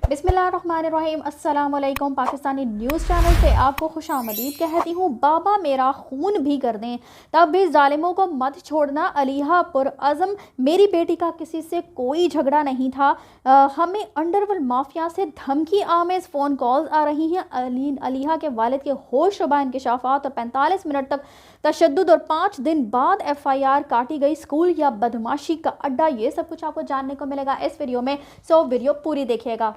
बिस्मिल्लाहिर्रहमानिर्रहीम। अस्सलाम वालेकुम। पाकिस्तानी न्यूज़ चैनल से आपको खुशामदीद कहती हूँ। बाबा मेरा खून भी कर दें तब भी ज़ालिमों को मत छोड़ना। अलीहा पुरअज़म, मेरी बेटी का किसी से कोई झगड़ा नहीं था। हमें अंडरवर्ल्ड माफिया से धमकी आमेज़ फ़ोन कॉल्स आ रही हैं। अलीहा के वालिद के होशरुबा इंकशाफात और 45 मिनट तक तशद्दुद और 5 दिन बाद FIR काटी गई। स्कूल या बदमाशी का अड्डा, ये सब कुछ आपको जानने को मिलेगा इस वीडियो में, सो वीडियो पूरी देखिएगा।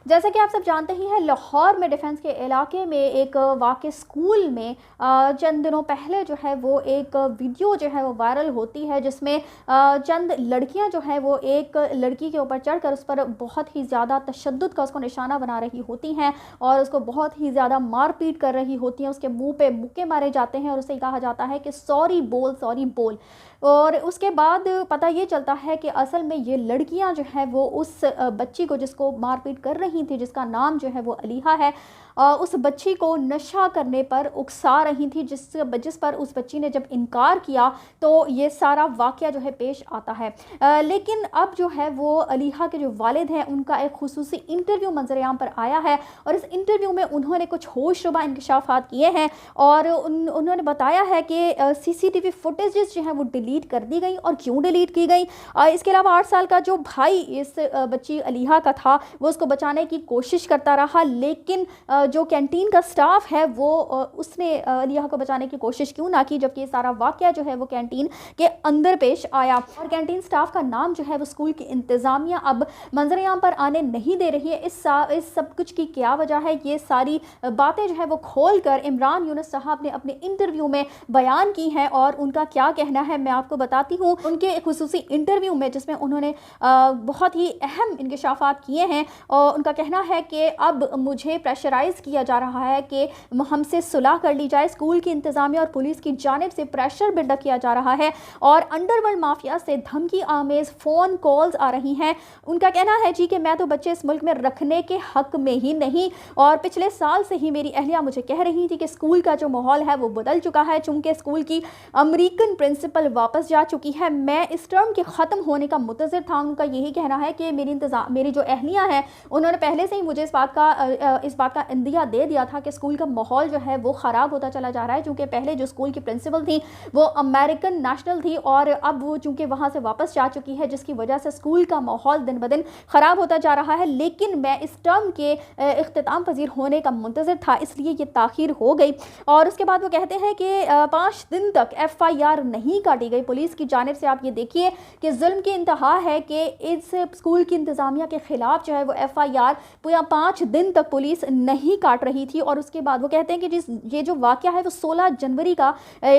जैसे कि आप सब जानते ही हैं, लाहौर में डिफेंस के इलाके में एक वाक़ई स्कूल में चंद दिनों पहले जो है वो एक वीडियो जो है वो वायरल होती है, जिसमें चंद लड़कियां जो है वो एक लड़की के ऊपर चढ़कर उस पर बहुत ही ज़्यादा तशद्दुद का उसको निशाना बना रही होती हैं और उसको बहुत ही ज़्यादा मारपीट कर रही होती हैं। उसके मुंह पे मुक्के मारे जाते हैं और उसे कहा जाता है कि सॉरी बोल, सॉरी बोल। और उसके बाद पता ये चलता है कि असल में ये लड़कियां जो है वो उस बच्ची को जिसको मारपीट कर रही थी, जिसका नाम जो है वो अलीहा है, उस बच्ची को नशा करने पर उकसा रही थी, जिस पर उस बच्ची ने जब इनकार किया तो ये सारा वाक़या जो है पेश आता है। लेकिन अब जो है वो अलीहा के जो वालिद हैं उनका एक खुसूसी इंटरव्यू मंजर-ए-आम पर आया है और इस इंटरव्यू में उन्होंने कुछ होशरुबा इंकशाफात किए हैं और उन्होंने बताया है कि CCTV फुटेजेस जो हैं वो डिलीट कर दी गई और क्यों डिलीट की गई। इसके अलावा 8 साल का जो भाई इस बच्ची अलीहा का था वो उसको बचाने की कोशिश करता रहा, लेकिन जो कैंटीन का स्टाफ है वो उसने अलीहा को बचाने की कोशिश क्यों ना की, जबकि ये सारा वाक़या जो है वो कैंटीन के अंदर पेश आया। और कैंटीन स्टाफ का नाम जो है वो स्कूल की इंतज़ामिया अब मंजर-ए-आम पर आने नहीं दे रही है। इस सब कुछ की क्या वजह है, ये सारी बातें जो है वो खोल कर इमरान यूनुस साहब ने अपने इंटरव्यू में बयान की हैं और उनका क्या कहना है मैं आपको बताती हूँ। उनके खुसूसी इंटरव्यू में जिसमें उन्होंने बहुत ही अहम इंकशाफात किए हैं और उनका कहना है कि अब मुझे प्रेशराइज किया जा रहा है कि हमसे सुलह कर ली जाए। स्कूल की इंतज़ामिया और पुलिस की जानिब से प्रेशर बिल्डअप किया जा रहा है और अंडरवर्ल्ड माफिया से धमकी आमेज़ फ़ोन कॉल्स आ रही हैं। उनका कहना है जी कि मैं तो बच्चे इस मुल्क में रखने के हक में ही नहीं, और पिछले साल से ही मेरी अहलिया मुझे कह रही थी कि स्कूल का जो माहौल है वो बदल चुका है, चूँकि स्कूल की अमरीकन प्रिंसिपल वापस जा चुकी है। मैं इस टर्म के ख़त्म होने का मुंतज़िर था। उनका यही कहना है कि मेरी जो अहलियाँ हैं उन्होंने पहले से ही मुझे इस बात का इंदिया दे दिया था कि स्कूल का माहौल जो है वो ख़राब होता चला जा रहा है, क्योंकि पहले जो स्कूल की प्रिंसिपल थी वो अमेरिकन नेशनल थी और अब वो चूँकि वहाँ से वापस जा चुकी है, जिसकी वजह से स्कूल का माहौल दिन ब दिन ख़राब होता जा रहा है। लेकिन मैं इस टर्म के इख्तिताम पजीर होने का मुंतज़िर था, इसलिए ये ताख़ीर हो गई। और उसके बाद वो कहते हैं कि 5 दिन तक FIR नहीं काटी गई पुलिस की जानिब से। आप ये देखिए कि जुल्म की इंतहा है कि इस स्कूल की इंतज़ामिया के ख़िलाफ़ जो है वो FIR पूरा 5 दिन तक पुलिस नहीं काट रही थी। और उसके बाद वो कहते हैं कि ये जो वाक़या है वो 16 जनवरी का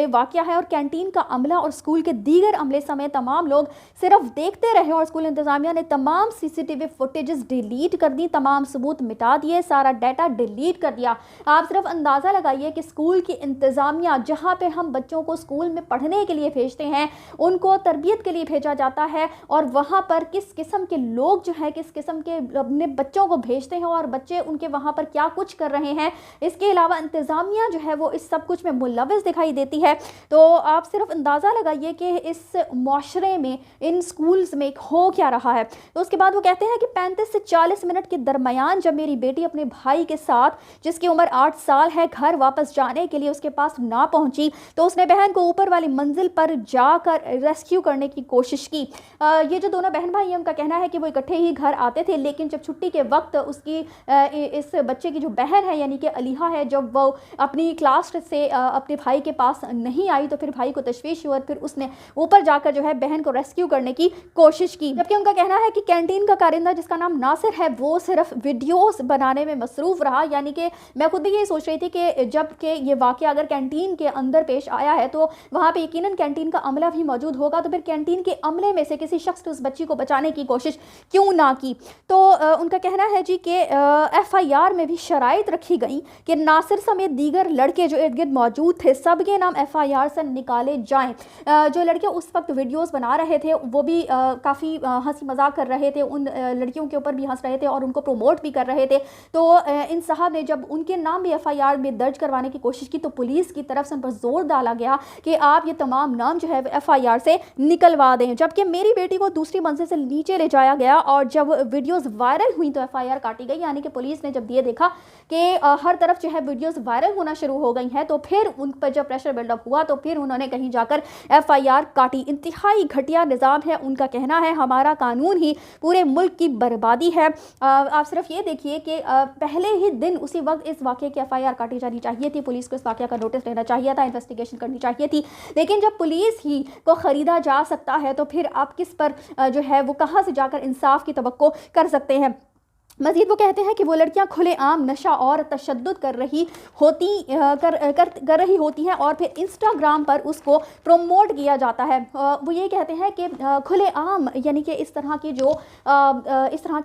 वाक़या है और कैंटीन का अमला और स्कूल के दीगर अमले समेत तमाम लोग सिर्फ देखते रहे और स्कूल इंतज़ामिया ने तमाम CCTV फुटेजेस डिलीट कर दी, तमाम सबूत मिटा दिए, सारा डाटा डिलीट कर दिया। आप सिर्फ अंदाज़ा लगाइए कि स्कूल की इंतज़ामिया, जहाँ पे हम बच्चों को स्कूल में पढ़ने के लिए भेजते हैं, उनको तरबियत के लिए भेजा जाता है, और वहाँ पर किस किस्म के लोग जो है किस किस्म के अपने बच्चों को भेजते हैं और बच्चे उनके वहाँ पर क्या कुछ कर रहे हैं। इसके अलावा इंतज़ामिया जो है वो इस सब कुछ में मुलव्वस दिखाई देती है। तो आप सिर्फ अंदाज़ा लगाइए कि इस माशरे में, इन स्कूल्स में हो क्या रहा है। तो उसके बाद वो कहते हैं कि 35 से 40 मिनट के दरमियान जब मेरी बेटी अपने भाई के साथ, जिसकी उम्र 8 साल है, घर वापस जाने के लिए उसके पास ना पहुंची तो उसने बहन को ऊपर वाली मंजिल पर जाकर रेस्क्यू करने की कोशिश की। ये जो दोनों बहन भाई हैं उनका कहना है कि वो इकट्ठे ही घर आते थे, लेकिन जब छुट्टी के वक्त उसकी इस बच्चे की जो बहन है यानी कि अलीहा है, जब वो अपनी क्लास से अपने भाई के पास नहीं आई तो फिर भाई को तशवीश हुई और फिर उसने ऊपर जाकर जो है बहन को रेस्क्यू करने की कोशिश की। जबकि उनका कहना है कि कैंटीन का कारिंदा जिसका नाम नासिर है वो सिर्फ वीडियोस बनाने में मसरूफ़ रहा। यानी कि मैं खुद भी यही सोच रही थी कि जब कि ये वाक़या अगर कैंटीन के अंदर पेश आया है तो वहाँ पे यकीनन कैंटीन का अमला भी मौजूद होगा, तो फिर कैंटीन के अमले में से किसी शख्स ने उस बच्ची को बचाने की कोशिश क्यों ना की। तो उनका कहना है जी कि FIR में भी शराइत रखी गई कि नासिर समेत दीगर लड़के जो इर्द गिर्द मौजूद थे सबके नाम FIR से निकाले जाएं। जो लड़के उस वक्त वीडियोस बना रहे थे वो भी काफ़ी हंसी मजाक कर रहे थे, उन लड़कियों के ऊपर भी हंस रहे थे और उनको प्रमोट भी कर रहे थे। तो इन साहब ने जब उनके नाम भी FIR में दर्ज करवाने की कोशिश की तो पुलिस की तरफ से उन पर जोर डाला गया कि आप ये तमाम नाम जो है FIR से निकलवा दें। जबकि मेरी बेटी को दूसरी मंजिल से नीचे ले जाया गया और जब वीडियोस वायरल हुई तो FIR काटी गई, यानी कि पुलिस ने जब ये देखा कि हर तरफ जो है वीडियोस वायरल होना शुरू हो गई हैं, तो फिर उन पर जब प्रेशर बिल्डअप हुआ तो फिर उन्होंने कहीं जाकर FIR काटी। इंतहाई घटिया निज़ाम है, उनका कहना है हमारा कानून ही पूरे मुल्क की बर्बादी है। आप सिर्फ ये देखिए कि पहले ही दिन उसी वक्त इस वाक़े की FIR काटी जानी चाहिए थी, पुलिस को इस वाक़े का नोटिस लेना चाहिए था, इन्वेस्टिगेशन करनी चाहिए थी। लेकिन जब पुलिस ही को ख़रीदा जा सकता है तो फिर आप किस पर जो है वो कहाँ से जाकर इंसाफ की तवक्को कर सकते हैं। मज़ीद वो कहते हैं कि वो लड़कियां खुलेआम नशा और तशद्दुद कर रही होती हैं और फिर इंस्टाग्राम पर उसको प्रमोट किया जाता है। वो ये कहते हैं कि खुलेआम यानी कि इस तरह की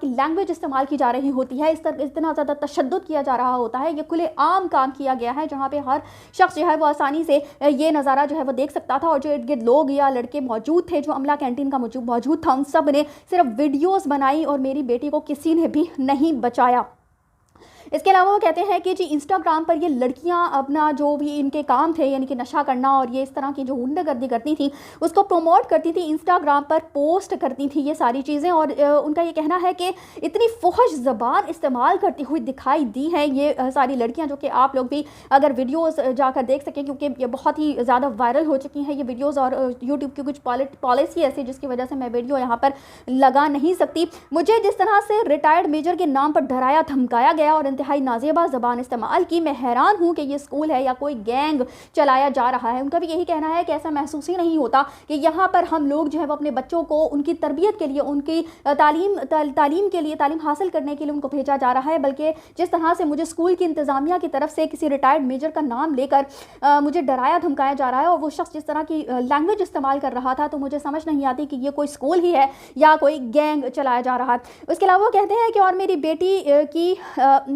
लैंग्वेज इस्तेमाल की जा रही होती है, इतना ज़्यादा तशद्दुद किया जा रहा होता है। ये खुलेआम काम किया गया है जहाँ पे हर शख्स जो है वो आसानी से ये नज़ारा जो है वो देख सकता था, और जो इर्द गिर्द लोग या लड़के मौजूद थे, जो अमला कैंटीन का मौजूद था, उन सब ने सिर्फ वीडियोज़ बनाई और मेरी बेटी को किसी ने भी नहीं बचाया। इसके अलावा वो कहते हैं कि जी इंस्टाग्राम पर ये लड़कियां अपना जो भी इनके काम थे, यानी कि नशा करना और ये इस तरह की जो गुंडागर्दी करती थी उसको प्रमोट करती थी, इंस्टाग्राम पर पोस्ट करती थी ये सारी चीज़ें। और उनका ये कहना है कि इतनी फुहश ज़बान इस्तेमाल करती हुई दिखाई दी हैं ये सारी लड़कियां, जो कि आप लोग भी अगर वीडियोज़ जाकर देख सकें, क्योंकि ये बहुत ही ज़्यादा वायरल हो चुकी हैं ये वीडियोज़। और यूट्यूब की कुछ पॉलिसी ऐसी जिसकी वजह से मैं वीडियो यहाँ पर लगा नहीं सकती। मुझे जिस तरह से रिटायर्ड मेजर के नाम पर डराया धमकाया गया और इंतहाई नाज़ेबा ज़बान इस्तेमाल की, मैं हैरान हूँ कि ये स्कूल है या कोई गैंग चलाया जा रहा है। उनका भी यही कहना है कि ऐसा महसूस ही नहीं होता कि यहाँ पर हम लोग जो है वो अपने बच्चों को उनकी तरबियत के लिए, उनकी तालीम के लिए, तालीम हासिल करने के लिए उनको भेजा जा रहा है, बल्कि जिस तरह से मुझे स्कूल की इंतज़ामिया की तरफ से किसी रिटायर्ड मेजर का नाम लेकर मुझे डराया धमकाया जा रहा है, और वो शख्स जिस तरह की लैंग्वेज इस्तेमाल कर रहा था, तो मुझे समझ नहीं आती कि ये कोई स्कूल ही है या कोई गैंग चलाया जा रहा है। उसके अलावा वो कहते हैं कि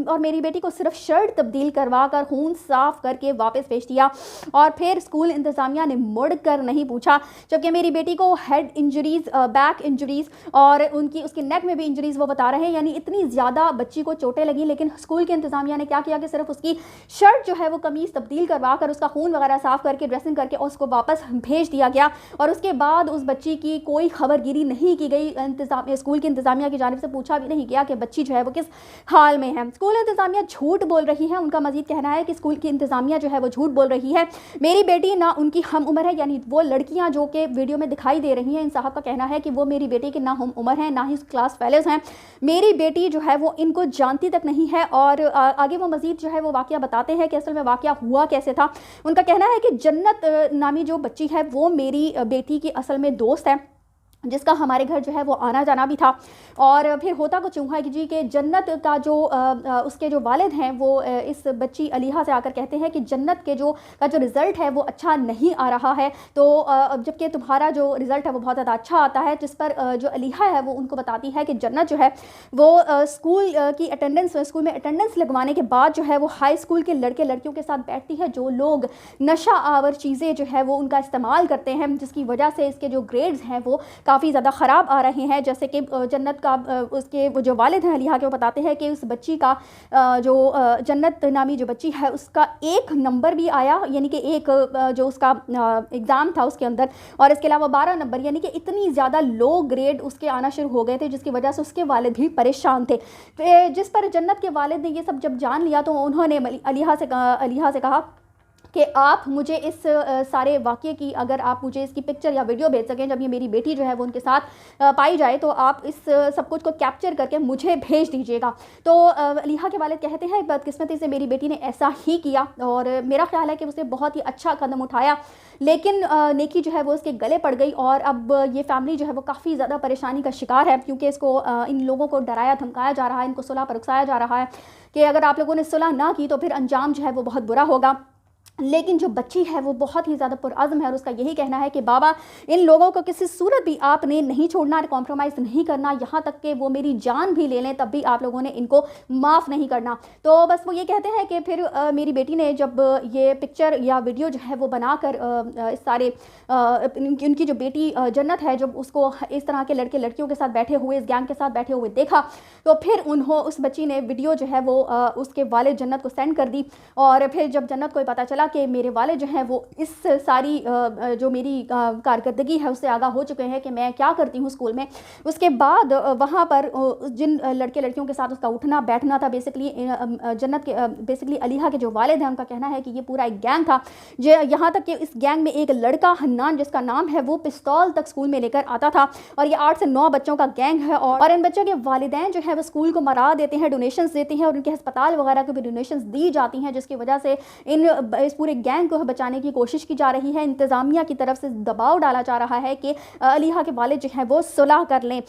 और मेरी बेटी को सिर्फ शर्ट तब्दील करवा कर खून साफ करके वापस भेज दिया, और फिर स्कूल इंतज़ामिया ने मुड़ कर नहीं पूछा, जबकि मेरी बेटी को हेड इंजरीज़, बैक इंजरीज़ और उसके नेक में भी इंजरीज़ वो बता रहे हैं, यानी इतनी ज़्यादा बच्ची को चोटें लगी। लेकिन स्कूल के इंतज़ामिया ने क्या किया कि सिर्फ उसकी शर्ट जो है वो कमीज़ तब्दील करवा कर उसका खून वगैरह साफ़ करके ड्रेसिंग करके उसको वापस भेज दिया गया, और उसके बाद उस बच्ची की कोई खबरगिरी नहीं की गई। स्कूल की इंतज़ामिया की जानिब से पूछा भी नहीं गया कि बच्ची जो है वो किस हाल में है। स्कूल इंतज़ामिया झूठ बोल रही है। उनका मजीद कहना है कि स्कूल की इंतज़ामिया जो है वो झूठ बोल रही है। मेरी बेटी ना उनकी हम उम्र है, यानी वो लड़कियां जो कि वीडियो में दिखाई दे रही हैं, इन साहब का कहना है कि वो मेरी बेटी के ना हम उम्र हैं, ना ही क्लास फेलोज़ हैं। मेरी बेटी जो है वो इनको जानती तक नहीं है। और आगे वो मजीद जो है वो वाक़या बताते हैं कि असल में वाक़या हुआ कैसे था। उनका कहना है कि जन्नत नामी जो बच्ची है वो मेरी बेटी की असल में दोस्त है, जिसका हमारे घर जो है वो आना जाना भी था। और फिर होता कुछ यूँ है कि जी कि जन्नत का जो उसके जो वालिद हैं वो इस बच्ची अलीहा से आकर कहते हैं कि जन्नत के जो रिज़ल्ट है वो अच्छा नहीं आ रहा है, तो जबकि तुम्हारा जो रिज़ल्ट है वो बहुत ज़्यादा अच्छा आता है। जिस पर जो अलीहा है वो उनको बताती है कि जन्नत जो है वो स्कूल में अटेंडेंस लगवाने के बाद जो है वो हाई स्कूल के लड़के लड़कियों के साथ बैठती है, जो लोग नशा आवर चीज़ें जो है वो उनका इस्तेमाल करते हैं, जिसकी वजह से इसके जो ग्रेड्स हैं वो काफ़ी ज़्यादा ख़राब आ रहे हैं। जैसे कि जन्नत का उसके वो जो वालिद हैं अलीहा के, वो बताते हैं कि उस बच्ची का जो जन्नत नामी जो बच्ची है उसका 1 नंबर भी आया, यानी कि एक जो उसका एग्ज़ाम था उसके अंदर, और इसके अलावा 12 नंबर, यानी कि इतनी ज़्यादा लो ग्रेड उसके आना शुरू हो गए थे, जिसकी वजह से उसके वालिद भी परेशान थे। जिस पर जन्नत के वालिद ने ये सब जब जान लिया तो उन्होंने अलीहा से कहा कि आप मुझे इस सारे वाक़े की, अगर आप मुझे इसकी पिक्चर या वीडियो भेज सकें जब ये मेरी बेटी जो है वो उनके साथ पाई जाए, तो आप इस सब कुछ को कैप्चर करके मुझे भेज दीजिएगा। तो अलीहा के वालिद कहते हैं बदकिस्मती से मेरी बेटी ने ऐसा ही किया, और मेरा ख्याल है कि उसने बहुत ही अच्छा कदम उठाया, लेकिन नेकी जो है वो उसके गले पड़ गई। और अब ये फैमिली जो है वो काफ़ी ज़्यादा परेशानी का शिकार है, क्योंकि इसको इन लोगों को डराया धमकाया जा रहा है, इनको सुलह पर उकसाया जा रहा है कि अगर आप लोगों ने सुलह ना की तो फिर अंजाम जो है वो बहुत बुरा होगा। लेकिन जो बच्ची है वो बहुत ही ज़्यादा पुरअज़्म है, और उसका यही कहना है कि बाबा इन लोगों को किसी सूरत भी आपने नहीं छोड़ना, कॉम्प्रोमाइज़ नहीं करना, यहाँ तक कि वो मेरी जान भी ले लें तब भी आप लोगों ने इनको माफ़ नहीं करना। तो बस वो ये कहते हैं कि फिर मेरी बेटी ने जब ये पिक्चर या वीडियो जो है वो बनाकर इस सारे उनकी जो बेटी जन्नत है जब उसको इस तरह के लड़के लड़कियों के साथ बैठे हुए, इस गैंग के साथ बैठे हुए देखा, तो फिर उस बच्ची ने वीडियो जो है वो उसके वालिद जन्नत को सेंड कर दी। और फिर जब जन्नत को पता चला چلا کہ میرے والد جو ہیں وہ اس ساری جو میری کارکردگی ہے اس سے آگاہ ہو چکے ہیں کہ میں کیا کرتی ہوں اسکول میں۔ اس کے بعد وہاں پر جن لڑکے لڑکیوں کے ساتھ اس کا اٹھنا بیٹھنا تھا، بیسکلی جنت کے بیسکلی علیحہ کے جو والد ہیں ان کا کہنا ہے کہ یہ پورا ایک گینگ تھا، یہاں تک کہ اس گینگ میں ایک لڑکا حنان جس کا نام ہے وہ پستول تک اسکول میں لے کر آتا تھا، اور یہ 8 سے 9 بچوں کا گینگ ہے، اور ان بچوں کے والدین جو ہے وہ اسکول کو مرا دیتے ہیں، ڈونیشنز دیتے ہیں، اور ان کے ہسپتال وغیرہ کو بھی ڈونیشنز دی جاتی ہیں، جس کی وجہ سے اس پورے گینگ کو بچانے کی کوشش کی جا رہی ہے۔ انتظامیہ کی طرف سے دباؤ ڈالا جا رہا ہے کہ علیحہ کے والد جو ہیں وہ صلح کر لیں۔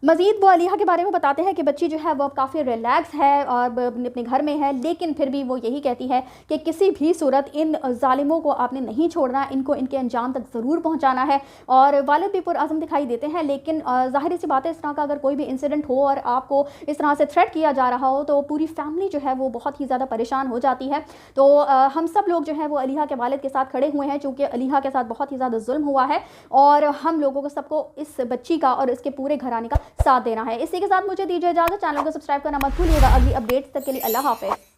مزید وہ علیحہ کے بارے میں بتاتے ہیں کہ بچی جو ہے وہ اب کافی ریلیکس ہے اور اپنے گھر میں ہے، لیکن پھر بھی وہ یہی کہتی ہے کہ کسی بھی صورت ان ظالموں کو آپ نے نہیں چھوڑنا، ان کو ان کے انجام تک ضرور پہنچانا ہے۔ اور والد بھی پرعزم دکھائی دیتے ہیں، لیکن ظاہر سی بات ہے اس طرح کا اگر کوئی بھی انسیڈنٹ ہو اور آپ کو اس طرح سے تھریٹ کیا جا رہا ہو تو پوری فیملی جو ہے وہ بہت ہی زیادہ پریشان ہو جاتی ہے۔ تو ہم سب لوگ جو ہیں وہ علیحہ کے والد کے ساتھ کھڑے ہوئے ہیں، چونکہ علیحہ کے ساتھ بہت ہی زیادہ ظلم ہوا ہے، اور ہم لوگوں کو سب کو اس بچی کا اور اس کے پورے گھرانے کا ساتھ دینا ہے۔ اسی کے ساتھ مجھے دیجیے اجازت، چینل کو سبسکرائب کرنا مت بھولیے گا۔ اگلی اپڈیٹس تک کے لیے اللہ حافظ۔